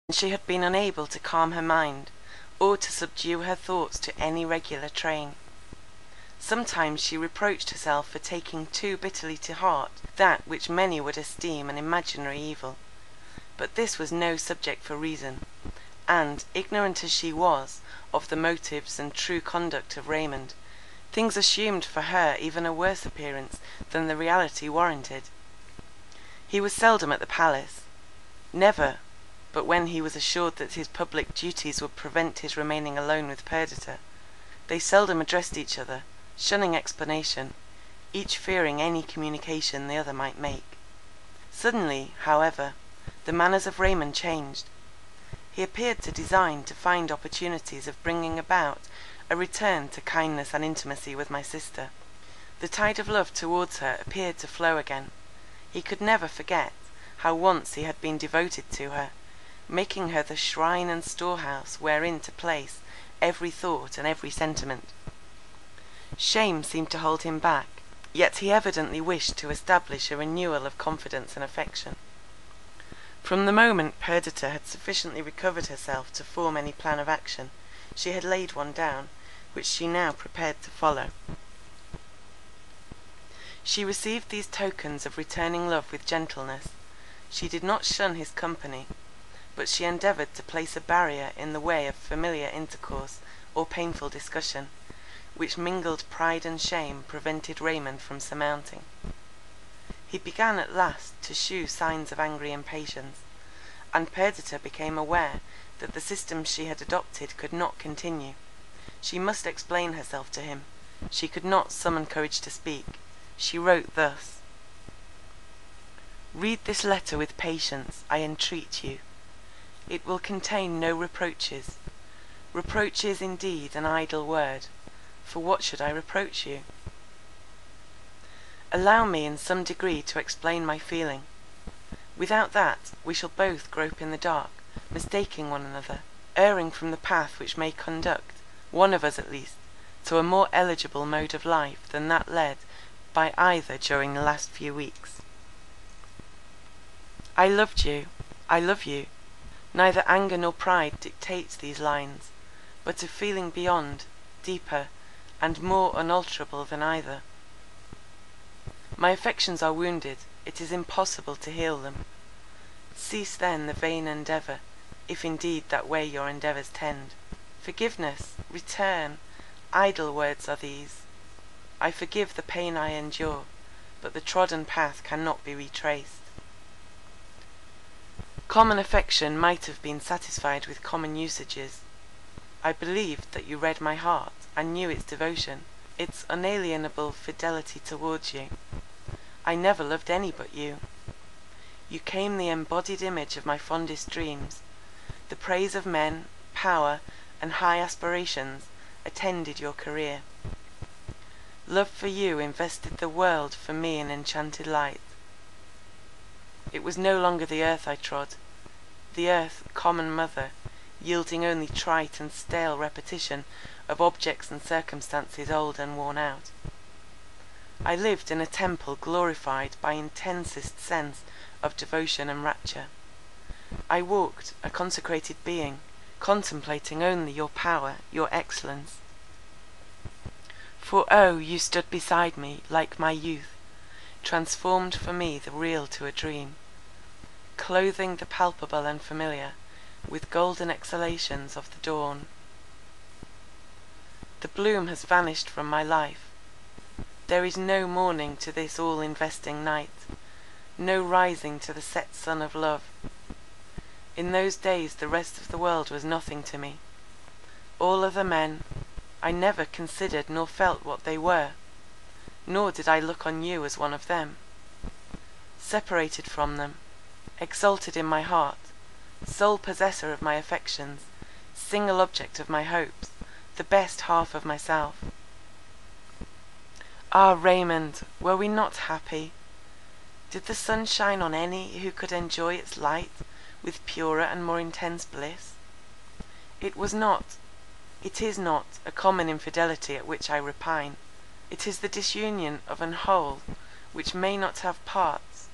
She had been unable to calm her mind, or to subdue her thoughts to any regular train. Sometimes she reproached herself for taking too bitterly to heart that which many would esteem an imaginary evil. But this was no subject for reason, and, ignorant as she was of the motives and true conduct of Raymond, things assumed for her even a worse appearance than the reality warranted. He was seldom at the palace, never, but when he was assured that his public duties would prevent his remaining alone with Perdita. They seldom addressed each other, shunning explanation, each fearing any communication the other might make. Suddenly, however, the manners of Raymond changed. He appeared to design to find opportunities of bringing about a return to kindness and intimacy with my sister. The tide of love towards her appeared to flow again. He could never forget how once he had been devoted to her, making her the shrine and storehouse wherein to place every thought and every sentiment. Shame seemed to hold him back, yet he evidently wished to establish a renewal of confidence and affection. From the moment Perdita had sufficiently recovered herself to form any plan of action, she had laid one down, which she now prepared to follow. She received these tokens of returning love with gentleness. She did not shun his company, but she endeavoured to place a barrier in the way of familiar intercourse or painful discussion, which mingled pride and shame prevented Raymond from surmounting. He began at last to shew signs of angry impatience, and Perdita became aware that the system she had adopted could not continue. She must explain herself to him. She could not summon courage to speak. She wrote thus: "Read this letter with patience, I entreat you. It will contain no reproaches. Reproach is indeed an idle word, for what should I reproach you? Allow me in some degree to explain my feeling. Without that, we shall both grope in the dark, mistaking one another, erring from the path which may conduct, one of us at least, to a more eligible mode of life than that led by either during the last few weeks. I loved you, I love you. Neither anger nor pride dictates these lines, but a feeling beyond, deeper, and more unalterable than either. My affections are wounded, it is impossible to heal them. Cease then the vain endeavour, if indeed that way your endeavours tend. Forgiveness, return, idle words are these. I forgive the pain I endure, but the trodden path cannot be retraced. Common affection might have been satisfied with common usages. I believed that you read my heart, and knew its devotion, its unalienable fidelity towards you. I never loved any but you. You came the embodied image of my fondest dreams. The praise of men, power, and high aspirations attended your career. Love for you invested the world for me in enchanted light. It was no longer the earth I trod, the earth common mother, yielding only trite and stale repetition of objects and circumstances old and worn out. I lived in a temple glorified by intensest sense of devotion and rapture. I walked, a consecrated being, contemplating only your power, your excellence. For oh, you stood beside me, like my youth, transformed for me the real to a dream, clothing the palpable and familiar with golden exhalations of the dawn. The bloom has vanished from my life. There is no morning to this all-investing night, no rising to the set sun of love. In those days the rest of the world was nothing to me. All other men, I never considered nor felt what they were, nor did I look on you as one of them. Separated from them, exalted in my heart, sole possessor of my affections, single object of my hopes, the best half of myself. Ah, Raymond, were we not happy? Did the sun shine on any who could enjoy its light with purer and more intense bliss? It is not a common infidelity at which I repine. It is the disunion of an whole which may not have parts.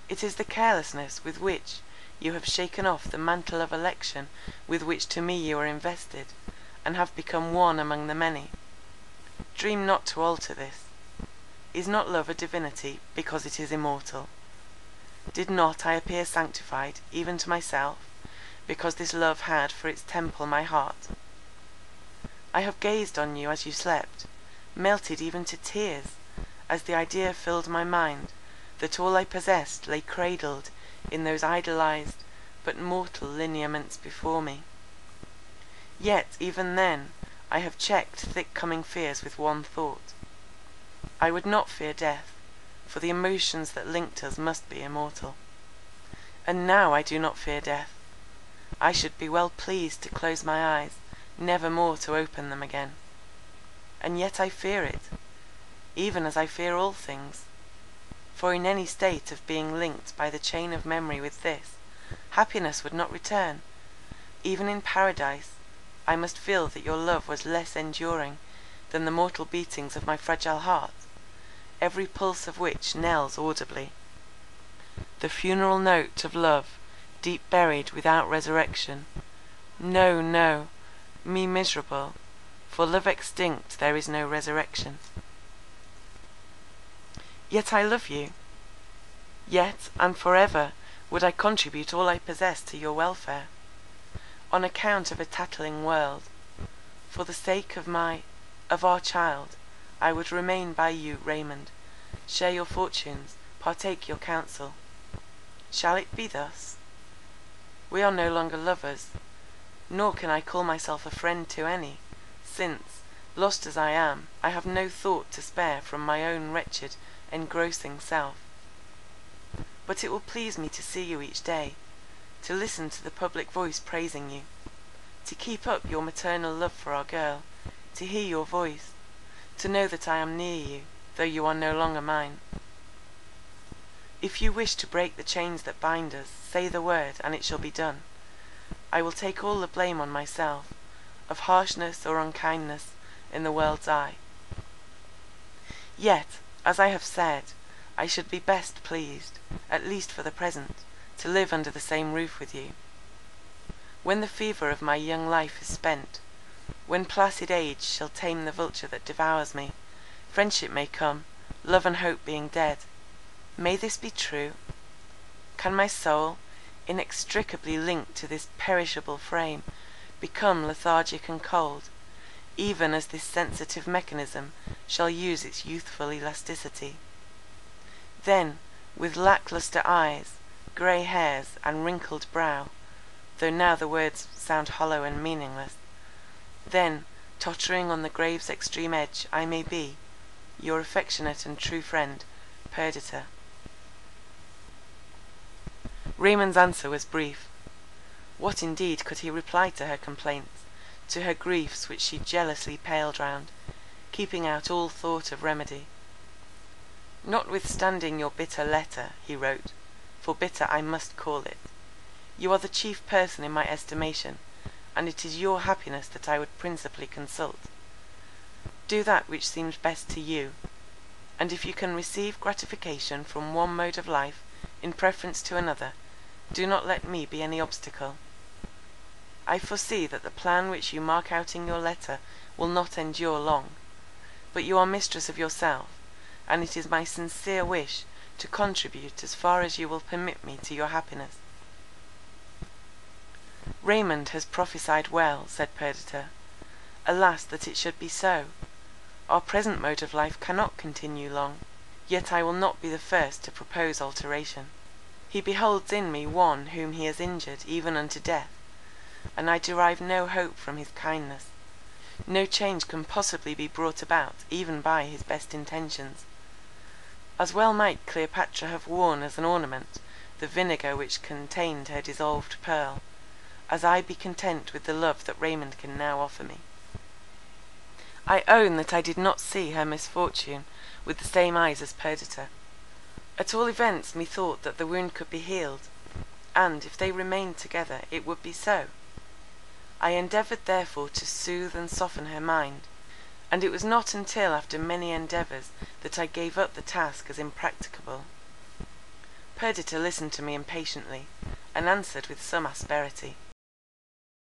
It is the carelessness with which you have shaken off the mantle of election with which to me you are invested, and have become one among the many. Dream not to alter this. Is not love a divinity because it is immortal? Did not I appear sanctified, even to myself, because this love had for its temple my heart? I have gazed on you as you slept, melted even to tears, as the idea filled my mind, that all I possessed lay cradled in those idolized but mortal lineaments before me. Yet even then I have checked thick-coming fears with one thought. I would not fear death, for the emotions that linked us must be immortal. And now I do not fear death. I should be well pleased to close my eyes, never more to open them again. And yet I fear it, even as I fear all things, for in any state of being linked by the chain of memory with this, happiness would not return. Even in paradise, I must feel that your love was less enduring than the mortal beatings of my fragile heart, every pulse of which knells audibly. The funeral note of love, deep buried without resurrection. No, no, me miserable, for love extinct there is no resurrection. Yet I love you. Yet and forever would I contribute all I possess to your welfare, on account of a tattling world. For the sake of our child, I would remain by you, Raymond, share your fortunes, partake your counsel. Shall it be thus? We are no longer lovers, nor can I call myself a friend to any, since, lost as I am, I have no thought to spare from my own wretched, engrossing self. But it will please me to see you each day, to listen to the public voice praising you, to keep up your maternal love for our girl, to hear your voice, to know that I am near you, though you are no longer mine. If you wish to break the chains that bind us, say the word, and it shall be done. I will take all the blame on myself, of harshness or unkindness in the world's eye. Yet, as I have said, I should be best pleased, at least for the present, to live under the same roof with you. When the fever of my young life is spent, when placid age shall tame the vulture that devours me, friendship may come, love and hope being dead. May this be true? Can my soul, inextricably linked to this perishable frame, become lethargic and cold, even as this sensitive mechanism shall use its youthful elasticity? Then, with lackluster eyes, grey hairs, and wrinkled brow, though now the words sound hollow and meaningless, then, tottering on the grave's extreme edge, I may be your affectionate and true friend, Perdita. Raymond's answer was brief. What indeed could he reply to her complaints, to her griefs which she jealously paled round, keeping out all thought of remedy? Notwithstanding your bitter letter, he wrote, for bitter I must call it, you are the chief person in my estimation, and it is your happiness that I would principally consult. Do that which seems best to you, and if you can receive gratification from one mode of life in preference to another, do not let me be any obstacle. I foresee that the plan which you mark out in your letter will not endure long, but you are mistress of yourself, and it is my sincere wish to contribute as far as you will permit me to your happiness. Raymond has prophesied well, said Perdita. Alas, that it should be so! Our present mode of life cannot continue long, yet I will not be the first to propose alteration. He beholds in me one whom he has injured even unto death, and I derive no hope from his kindness. No change can possibly be brought about even by his best intentions. As well might Cleopatra have worn as an ornament the vinegar which contained her dissolved pearl, as I be content with the love that Raymond can now offer me. I own that I did not see her misfortune with the same eyes as Perdita. At all events methought that the wound could be healed, and if they remained together it would be so. I endeavoured therefore to soothe and soften her mind, and it was not until after many endeavours that I gave up the task as impracticable. Perdita listened to me impatiently, and answered with some asperity,